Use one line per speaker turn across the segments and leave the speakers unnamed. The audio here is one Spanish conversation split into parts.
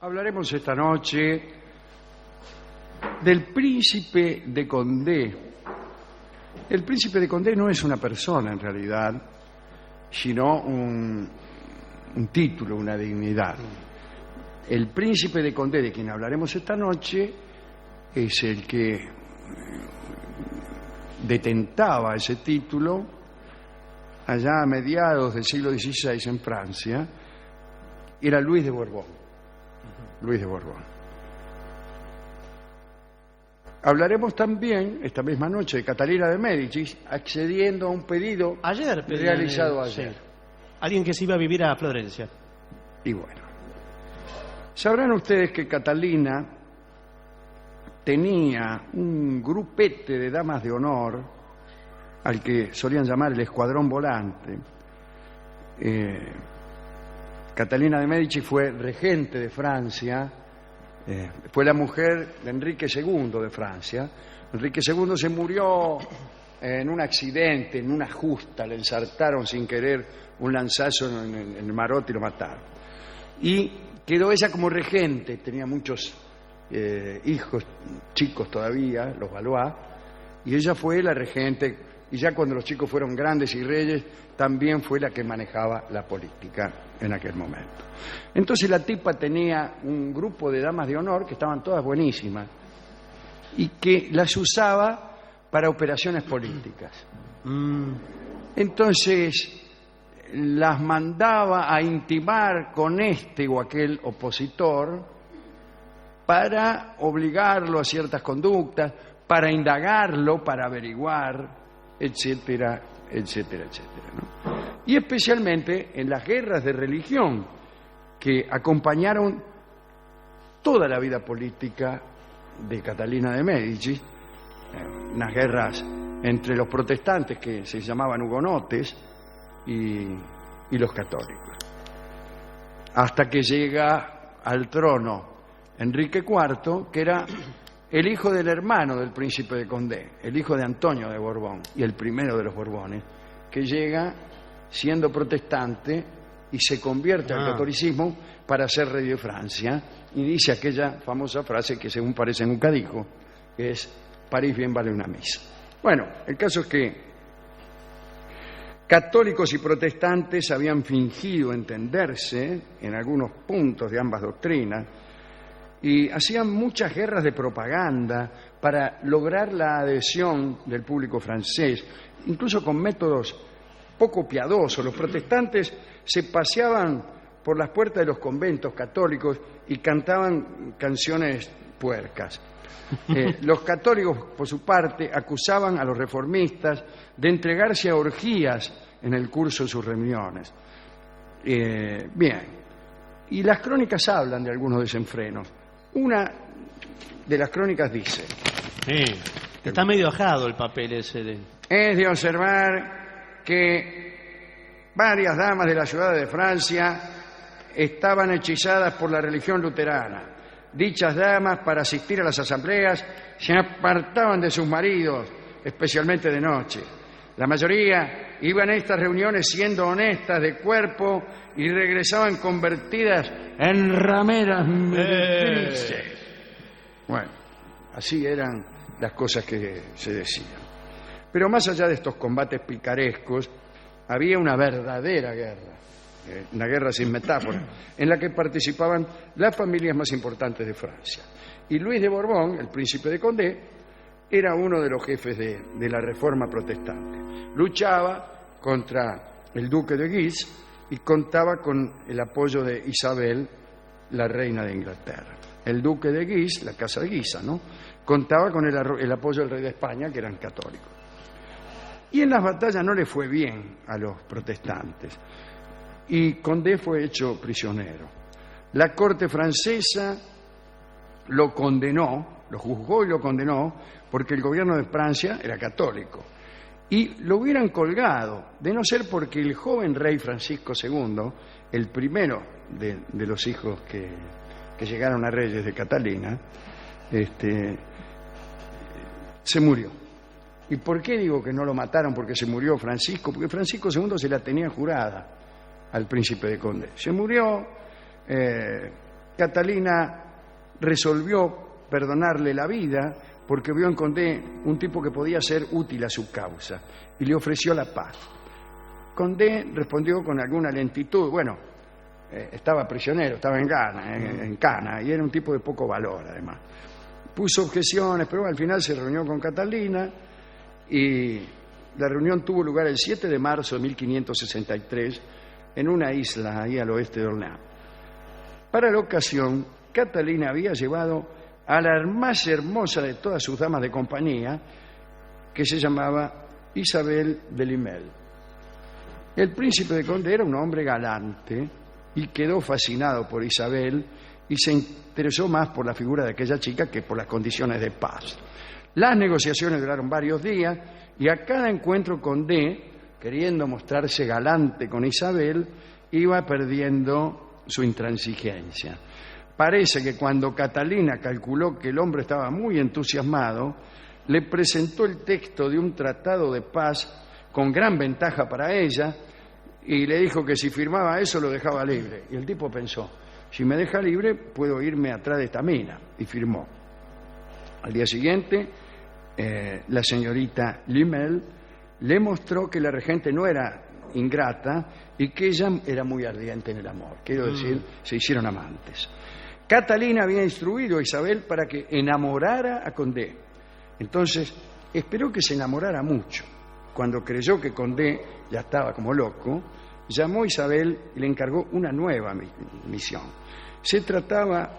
Hablaremos esta noche del príncipe de Condé. El príncipe de Condé no es una persona en realidad, sino un título, una dignidad. El príncipe de Condé, de quien hablaremos esta noche, es el que detentaba ese título allá a mediados del siglo XVI en Francia. Era Luis de Borbón. Luis de Borbón. Hablaremos también esta misma noche de Catalina de Médicis, accediendo a un pedido realizado ayer.
Sí. Alguien que se iba a vivir a Florencia.
Y bueno, sabrán ustedes que Catalina tenía un grupete de damas de honor al que solían llamar el escuadrón volante. Catalina de Médicis fue regente de Francia, fue la mujer de Enrique II de Francia. Enrique II se murió en un accidente, en una justa, le ensartaron sin querer un lanzazo en el marote y lo mataron. Y quedó ella como regente, tenía muchos hijos chicos todavía, los Valois, y ella fue la regente, y ya cuando los chicos fueron grandes y reyes, también fue la que manejaba la política en aquel momento. Entonces la tipa tenía un grupo de damas de honor que estaban todas buenísimas y que las usaba para operaciones políticas. Entonces las mandaba a intimar con este o aquel opositor para obligarlo a ciertas conductas, para indagarlo, para averiguar, etcétera, etcétera, etcétera, ¿no? Y especialmente en las guerras de religión que acompañaron toda la vida política de Catalina de Médicis, unas guerras entre los protestantes que se llamaban hugonotes y los católicos, hasta que llega al trono Enrique IV, que era el hijo del hermano del príncipe de Condé, el hijo de Antonio de Borbón y el primero de los Borbones, que llega siendo protestante y se convierte al catolicismo para ser rey de Francia, y dice aquella famosa frase que según parece nunca dijo, que es: París bien vale una misa. Bueno, el caso es que católicos y protestantes habían fingido entenderse en algunos puntos de ambas doctrinas y hacían muchas guerras de propaganda para lograr la adhesión del público francés, incluso con métodos poco piadosos. Los protestantes se paseaban por las puertas de los conventos católicos y cantaban canciones puercas. Los católicos, por su parte, acusaban a los reformistas de entregarse a orgías en el curso de sus reuniones. Bien, y las crónicas hablan de algunos desenfrenos. Una de las crónicas dice...
Sí, está medio ajado el papel ese de...
Es de observar que varias damas de la ciudad de Francia estaban hechizadas por la religión luterana. Dichas damas, para asistir a las asambleas, se apartaban de sus maridos, especialmente de noche. La mayoría iban a estas reuniones siendo honestas de cuerpo y regresaban convertidas en rameras meretrices. Bueno, así eran las cosas que se decían. Pero más allá de estos combates picarescos, había una verdadera guerra, una guerra sin metáfora, en la que participaban las familias más importantes de Francia. Y Luis de Borbón, el príncipe de Condé, era uno de los jefes de la reforma protestante. Luchaba contra el duque de Guise y contaba con el apoyo de Isabel, la reina de Inglaterra. El duque de Guise, la casa de Guisa, ¿no?, contaba con el apoyo del rey de España, que eran católicos. Y en las batallas no le fue bien a los protestantes, y Condé fue hecho prisionero. La corte francesa lo condenó, lo juzgó y lo condenó, porque el gobierno de Francia era católico. Y lo hubieran colgado, de no ser porque el joven rey Francisco II, el primero de los hijos que llegaron a reyes de Catalina, se murió. ¿Y por qué digo que no lo mataron porque se murió Francisco? Porque Francisco II se la tenía jurada al príncipe de Condé. Se murió, Catalina resolvió perdonarle la vida porque vio en Condé un tipo que podía ser útil a su causa y le ofreció la paz. Condé respondió con alguna lentitud. Bueno, estaba prisionero, estaba en Cana, y era un tipo de poco valor, además. Puso objeciones, pero al final se reunió con Catalina y la reunión tuvo lugar el 7 de marzo de 1563 en una isla ahí al oeste de Orleans. Para la ocasión, Catalina había llevado a la más hermosa de todas sus damas de compañía, que se llamaba Isabel de Limel. El príncipe de Condé era un hombre galante y quedó fascinado por Isabel y se interesó más por la figura de aquella chica que por las condiciones de paz. Las negociaciones duraron varios días y a cada encuentro Condé, queriendo mostrarse galante con Isabel, iba perdiendo su intransigencia. Parece que cuando Catalina calculó que el hombre estaba muy entusiasmado, le presentó el texto de un tratado de paz con gran ventaja para ella y le dijo que si firmaba eso lo dejaba libre. Y el tipo pensó, si me deja libre puedo irme atrás de esta mina, y firmó. Al día siguiente, la señorita Limel le mostró que la regente no era ingrata y que ella era muy ardiente en el amor. Quiero decir, se hicieron amantes. Catalina había instruido a Isabel para que enamorara a Condé. Entonces, esperó que se enamorara mucho. Cuando creyó que Condé ya estaba como loco, llamó a Isabel y le encargó una nueva misión. Se trataba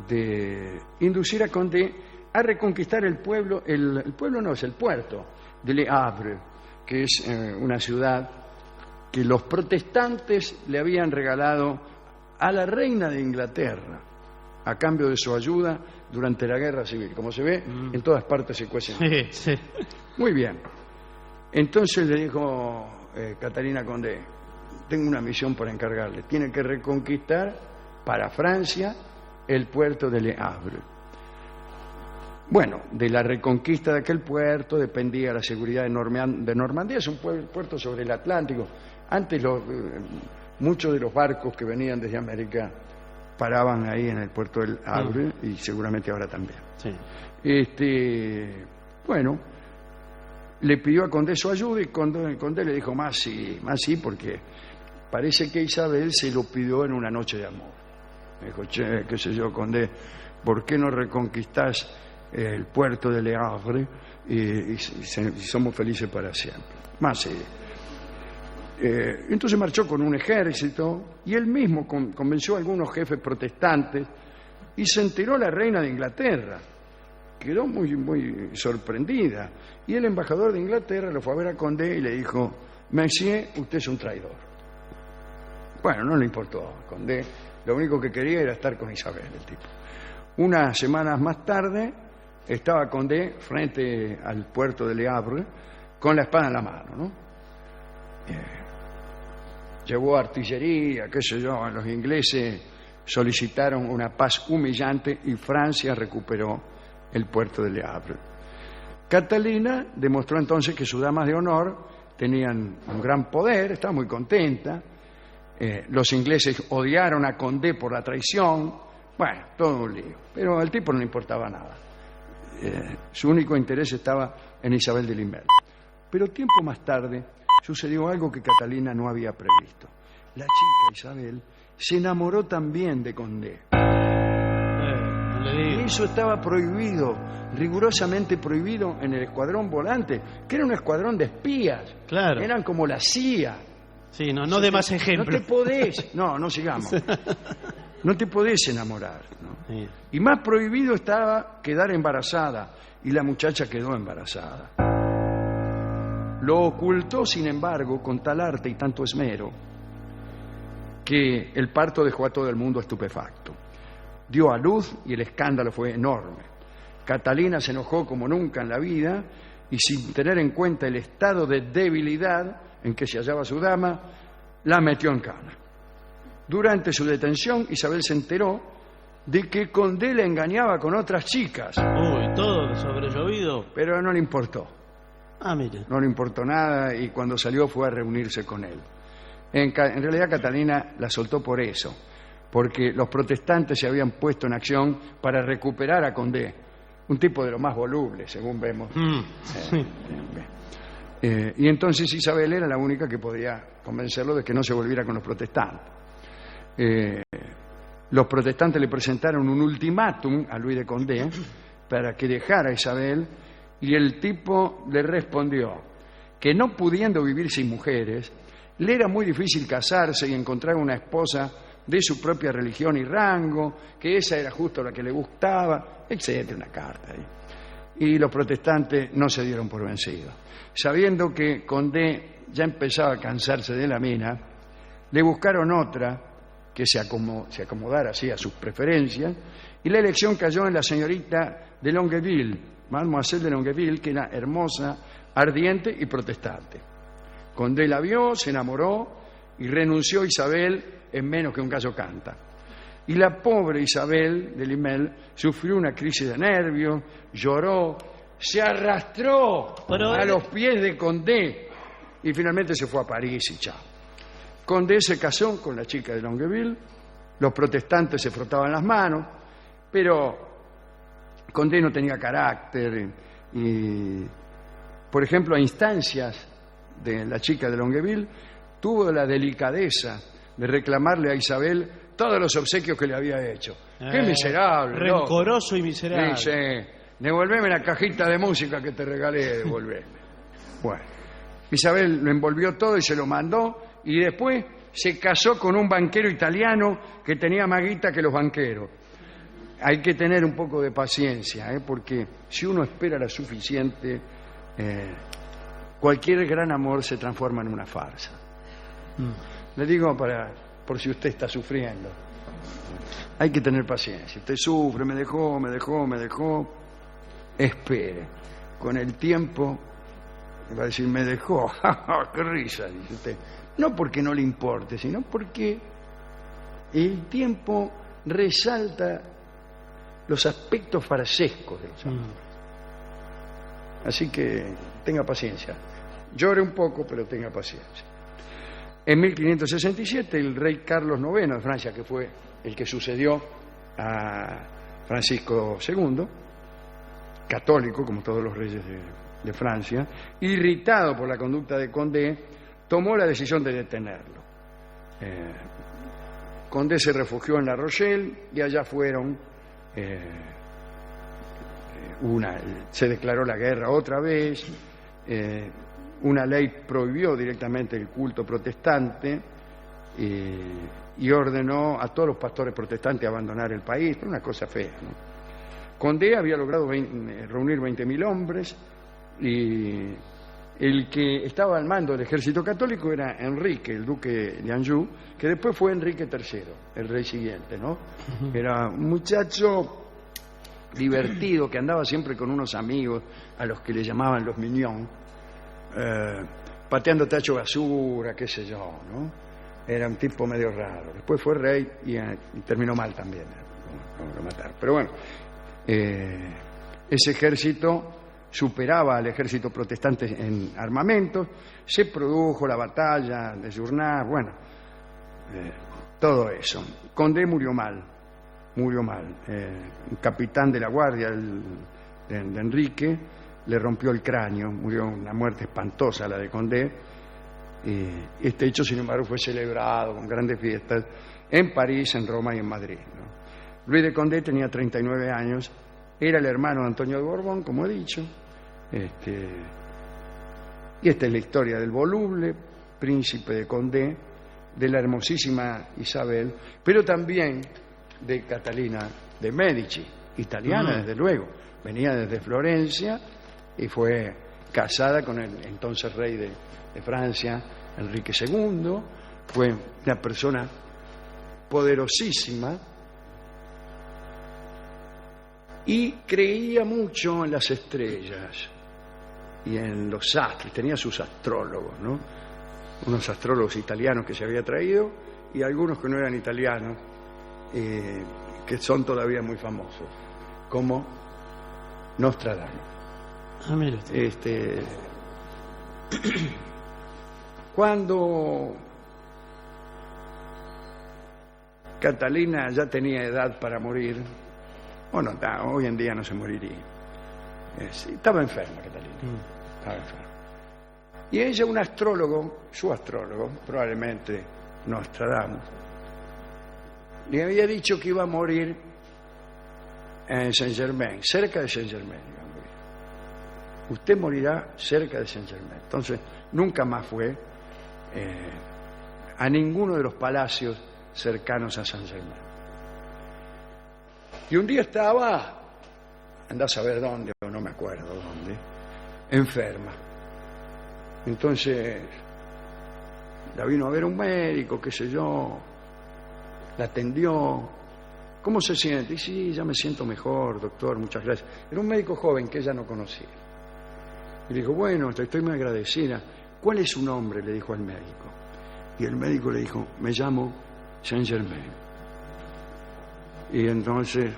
de inducir a Condé a reconquistar el pueblo, el puerto de Le Havre, que es una ciudad que los protestantes le habían regalado a la reina de Inglaterra a cambio de su ayuda durante la guerra civil. Como se ve, en todas partes se cuecen.
Sí.
Muy bien. Entonces le dijo Catalina Condé, tengo una misión para encargarle. Tiene que reconquistar para Francia el puerto de Le Havre. Bueno, de la reconquista de aquel puerto dependía la seguridad de Normandía. Es un puerto sobre el Atlántico. Antes muchos de los barcos que venían desde América paraban ahí en el puerto del Havre y seguramente ahora también.
Sí.
Bueno, le pidió a Condé su ayuda y Condé le dijo más sí, porque parece que Isabel se lo pidió en una noche de amor. Me dijo, qué sé yo, Condé, ¿por qué no reconquistás el puerto de Le Havre y somos felices para siempre? Más sí. Entonces marchó con un ejército y él mismo convenció a algunos jefes protestantes y se enteró la reina de Inglaterra. Quedó muy sorprendida y el embajador de Inglaterra lo fue a ver a Condé y le dijo, Monsieur, usted es un traidor. Bueno, no le importó a Condé, lo único que quería era estar con Isabel, el tipo. Unas semanas más tarde estaba Condé frente al puerto de Le Havre con la espada en la mano, ¿no? Llevó artillería, qué sé yo, los ingleses solicitaron una paz humillante y Francia recuperó el puerto de Le Havre. Catalina demostró entonces que sus damas de honor tenían un gran poder, estaba muy contenta. Los ingleses odiaron a Condé por la traición. Bueno, todo un lío. Pero al tipo no le importaba nada. Su único interés estaba en Isabel de Limel. Pero tiempo más tarde sucedió algo que Catalina no había previsto. La chica Isabel se enamoró también de Condé. Y eso estaba prohibido, rigurosamente prohibido en el escuadrón volante, que era un escuadrón de espías.
Claro.
Eran como la CIA.
Sí, no de más ejemplos.
No te podés, no sigamos. No te podés enamorar, ¿no?
Sí.
Y más prohibido estaba quedar embarazada, y la muchacha quedó embarazada. Lo ocultó, sin embargo, con tal arte y tanto esmero, que el parto dejó a todo el mundo estupefacto. Dio a luz y el escándalo fue enorme. Catalina se enojó como nunca en la vida y, sin tener en cuenta el estado de debilidad en que se hallaba su dama, la metió en cana. Durante su detención, Isabel se enteró de que Condé le engañaba con otras chicas.
Uy, todo sobrellovido.
Pero no le importó.
Mire.
No le importó nada y cuando salió fue a reunirse con él. En realidad Catalina la soltó por eso, porque los protestantes se habían puesto en acción para recuperar a Condé, un tipo de lo más voluble, según vemos. Y entonces Isabel era la única que podía convencerlo de que no se volviera con los protestantes. Los protestantes le presentaron un ultimátum a Luis de Condé para que dejara a Isabel, y el tipo le respondió que no pudiendo vivir sin mujeres, le era muy difícil casarse y encontrar una esposa de su propia religión y rango, que esa era justo la que le gustaba, etcétera, una carta ahí. Y los protestantes no se dieron por vencidos. Sabiendo que Condé ya empezaba a cansarse de la mina, le buscaron otra que se acomodara así a sus preferencias, y la elección cayó en la señorita de Longueville, Mademoiselle de Longueville, que era hermosa, ardiente y protestante. Condé la vio, se enamoró y renunció a Isabel en menos que un gallo canta. Y la pobre Isabel de Limel sufrió una crisis de nervios, lloró, se arrastró a los pies de Condé y finalmente se fue a París y chao. Condé se casó con la chica de Longueville, los protestantes se frotaban las manos, pero Condé no tenía carácter y, por ejemplo, a instancias de la chica de Longueville, tuvo la delicadeza de reclamarle a Isabel todos los obsequios que le había hecho. ¡Qué miserable!
Rencoroso y miserable.
Dice, devolveme la cajita de música que te regalé, devolveme. Bueno, Isabel lo envolvió todo y se lo mandó, y después se casó con un banquero italiano que tenía más guita que los banqueros. Hay que tener un poco de paciencia, porque si uno espera la suficiente, cualquier gran amor se transforma en una farsa. Le digo por si usted está sufriendo. Hay que tener paciencia. Usted sufre, me dejó. Espere. Con el tiempo, va a decir, me dejó. ¡Qué risa! Dice usted. No porque no le importe, sino porque el tiempo resalta los aspectos farsescos de los amores. Así que tenga paciencia. Llore un poco, pero tenga paciencia. En 1567, el rey Carlos IX de Francia, que fue el que sucedió a Francisco II, católico, como todos los reyes de Francia, irritado por la conducta de Condé, tomó la decisión de detenerlo. Condé se refugió en La Rochelle y allá fueron... se declaró la guerra otra vez, una ley prohibió directamente el culto protestante y ordenó a todos los pastores protestantes abandonar el país. Una cosa fea, ¿no? Condé había logrado reunir 20.000 hombres, y el que estaba al mando del ejército católico era Enrique, el duque de Anjou, que después fue Enrique III, el rey siguiente, ¿no? Era un muchacho divertido que andaba siempre con unos amigos a los que le llamaban los mignons, pateando tacho de basura, qué sé yo, ¿no? Era un tipo medio raro. Después fue rey y terminó mal también, lo mataron. Pero bueno, ese ejército superaba al ejército protestante en armamento, se produjo la batalla de Journat, bueno, todo eso. Condé murió mal. Un capitán de la guardia de Enrique le rompió el cráneo, murió una muerte espantosa la de Condé. Este hecho, sin embargo, fue celebrado con grandes fiestas en París, en Roma y en Madrid, ¿no? Luis de Condé tenía 39 años, era el hermano de Antonio de Borbón, como he dicho. Y esta es la historia del voluble príncipe de Condé, de la hermosísima Isabel, pero también de Catalina de Medici, italiana desde luego, venía desde Florencia y fue casada con el entonces rey de Francia, Enrique II. Fue una persona poderosísima y creía mucho en las estrellas y en los astros. Tenía sus astrólogos, ¿no? Unos astrólogos italianos que se había traído y algunos que no eran italianos, que son todavía muy famosos, como Nostradamus.
Mire usted.
Cuando Catalina ya tenía edad para morir. Bueno, hoy en día no se moriría. Estaba enferma Catalina. Estaba enferma. Y ella, un astrólogo, su astrólogo, probablemente Nostradamus, le había dicho que iba a morir en Saint-Germain, cerca de Saint-Germain. Iba a morir. Usted morirá cerca de Saint-Germain. Entonces, nunca más fue a ninguno de los palacios cercanos a Saint-Germain. Y un día estaba, andá a saber dónde, o no me acuerdo dónde, enferma. Entonces, la vino a ver un médico, qué sé yo, la atendió. ¿Cómo se siente? Y sí, ya me siento mejor, doctor, muchas gracias. Era un médico joven que ella no conocía. Y le dijo, bueno, te estoy muy agradecida. ¿Cuál es su nombre?, le dijo al médico. Y el médico le dijo, me llamo Saint-Germain. Y entonces,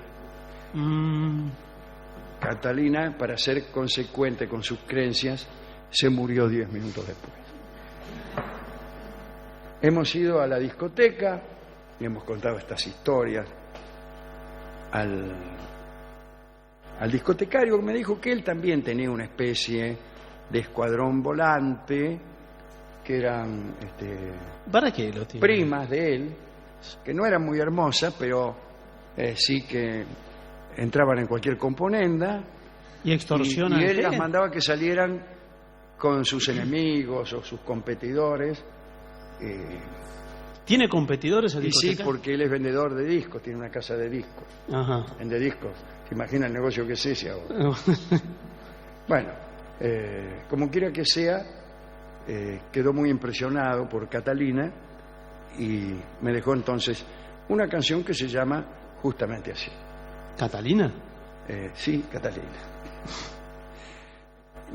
Catalina, para ser consecuente con sus creencias, se murió 10 minutos después. Hemos ido a la discoteca y hemos contado estas historias al discotecario, que me dijo que él también tenía una especie de escuadrón volante, que eran
¿para qué lo tiene?
Primas de él, que no eran muy hermosas, pero sí que entraban en cualquier componenda.
Y extorsionan.
Y él las mandaba que salieran con sus enemigos o sus competidores.
¿Tiene competidores el
Y sí,
discoteca?
porque él es vendedor de discos, tiene una casa de discos.
Ajá.
Vende discos. ¿Se imagina el negocio que es ese ahora? Bueno, como quiera que sea, quedó muy impresionado por Catalina y me dejó entonces una canción que se llama justamente así.
¿Catalina?
Sí, Catalina.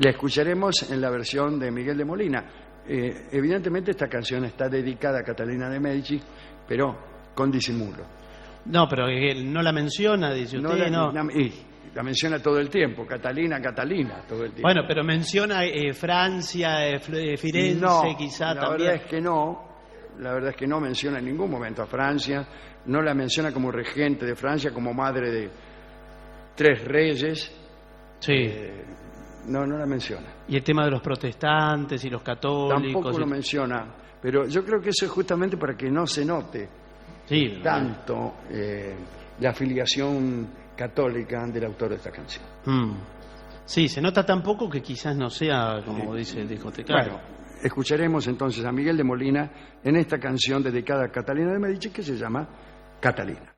La escucharemos en la versión de Miguel de Molina. Evidentemente esta canción está dedicada a Catalina de Médici, pero con disimulo.
No, pero él no la menciona, dice usted, no.
La menciona todo el tiempo, Catalina, Catalina, todo el tiempo.
Bueno, pero menciona Francia, Firenze,
no,
quizá
la
también.
verdad es que no. La verdad es que no menciona en ningún momento a Francia, no la menciona como regente de Francia, como madre de 3 reyes.
Sí.
No la menciona.
Y el tema de los protestantes y los católicos.
Tampoco lo menciona, pero yo creo que eso es justamente para que no se note tanto la afiliación católica del autor de esta canción.
Sí, se nota tan poco que quizás no sea, como dice el discotecario.
Bueno, escucharemos entonces a Miguel de Molina en esta canción dedicada a Catalina de Médici que se llama Catalina.